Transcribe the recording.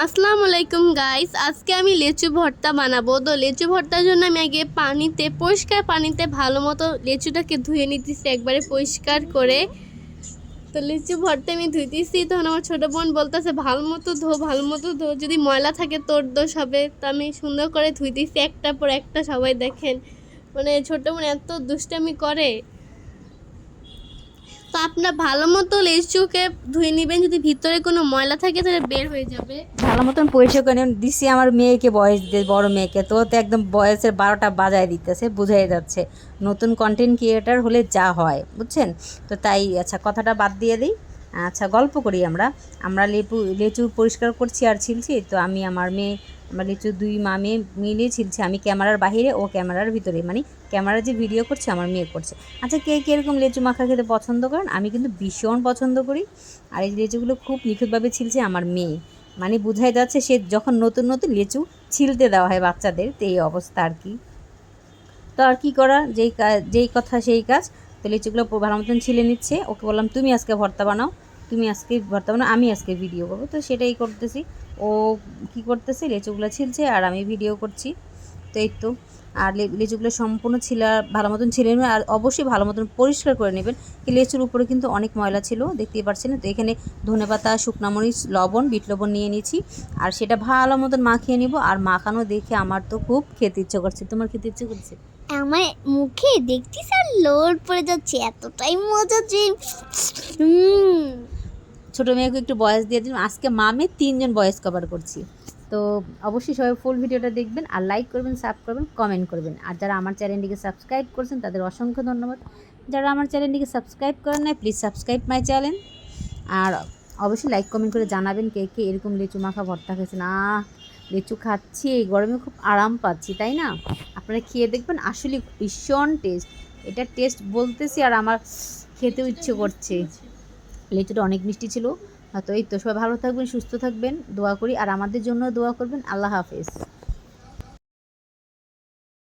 আসসালামু আলাইকুম গাইস, আজকে আমি লেচু ভর্তা বানাবো। তো লেচু ভর্তার জন্য আমি আগে পরিষ্কার পানিতে ভালো মতো লেচুটাকে ধুয়ে নিতেছি একবারে পরিষ্কার করে। তো লিচু ভর্তা আমি ধুইতেছি, তখন আমার ছোটো বোন বলতেছে ভালো মতো ধো, যদি ময়লা থাকে তোর দোষ হবে। তো আমি সুন্দর করে ধুইতেছি একটার পর একটা, সবাই দেখেন। মানে ছোটো বোন এত দুষ্টামি করে। তো আপনার ভালো মতো লেচুকে ধুয়ে নেবেন, যদি ভিতরে কোনো ময়লা থাকে তাহলে বের হয়ে যাবে। ভালো মতন পরিষ্কার করে দিছি আমার মেয়েকে, বয়স দিয়ে বড় মেয়েকে। তো একদম বয়সের 12টা বাজায় দিতেছে, বোঝাই যাচ্ছে নতুন কন্টেন্ট ক্রিয়েটার হলে যা হয়, বুঝছেন। তো তাই আচ্ছা কথাটা বাদ দিয়ে দিই। আচ্ছা গল্প করি। আমরা লেচু পরিষ্কার করছি আর ছিলছি। তো আমি আমার মেয়ে, আমরা লিচু দুই মা মেয়ে মিলিয়ে ছিলছি। আমি ক্যামেরার বাহিরে, ও ক্যামেরার ভিতরে, মানে ক্যামেরা যে ভিডিও করছে আমার মেয়ে করছে। আচ্ছা কে কীরকম লেচু মাখা খেতে পছন্দ করেন? আমি কিন্তু ভীষণ পছন্দ করি। আর এই লেচুগুলো খুব নিখুঁতভাবে ছিলছে আমার মেয়ে, মানে বোঝাই যাচ্ছে সে যখন নতুন নতুন লিচু ছিলতে দেওয়া হয় বাচ্চাদের, তো এই অবস্থা আর কি। তো আর কি করা, যেই কথা সেই কাজ। তো লিচুগুলো ভালো মতন ছিলে নিচ্ছে। ওকে বললাম তুমি আজকে ভর্তা বানাও, আমি আজকে ভিডিও করবো। তো সেটাই করতেছি। ও কি করতেছে, লিচুগুলো ছিলছে আর আমি ভিডিও করছি। তো এই তো। আর লিচুগুলো সম্পূর্ণ ভালো মতন ছিলে নেবেন, আর অবশ্যই ভালো মতন পরিষ্কার করে নেবেন। লিচুর উপরে কিন্তু অনেক ময়লা ছিল, দেখতেই পাচ্ছেন। তো এখানে ধনেপাতা, শুকনামরিচ, লবণ, বিট লবণ নিয়ে নিয়েছি। আর সেটা ভালো মতন মাখিয়ে নিব। আর মাখানো দেখে আমার তো খুব খেতে ইচ্ছে করছে। তোমার খেতে ইচ্ছে করছে? আমার মুখে দেখছি স্যার লোড পড়ে যাচ্ছে, এতটাই মজা যে ছোটো মেয়েকে একটু বয়স দিয়ে দিন। আজকে মামে 3জন বয়স কভার করছি। তো অবশ্যই সবাই ফুল ভিডিওটা দেখবেন, আর লাইক করবেন, সাব করবেন, কমেন্ট করবেন। আর যারা আমার চ্যানেলটিকে সাবস্ক্রাইব করছেন তাদের অসংখ্য ধন্যবাদ। যারা আমার চ্যানেলটিকে সাবস্ক্রাইব করেন না, প্লিজ সাবস্ক্রাইব মাই চ্যানেল। আর অবশ্যই লাইক কমেন্ট করে জানাবেন কে কে এরকম লিচু মাখা ভর্তা খেয়েছেন। লিচু খাচ্ছি এই গরমে, খুব আরাম পাচ্ছি, তাই না? আপনারা খেয়ে দেখবেন, আসলে ভীষণ টেস্ট। এটা টেস্ট বলতেছি আর আমার খেতেও ইচ্ছে করছে। লিচুটা অনেক মিষ্টি ছিল। তো এই তো, সবাই ভালো থাকবেন, সুস্থ থাকবেন, দোয়া করি। আর আমাদের জন্য দোয়া করবেন। আল্লাহ হাফেজ।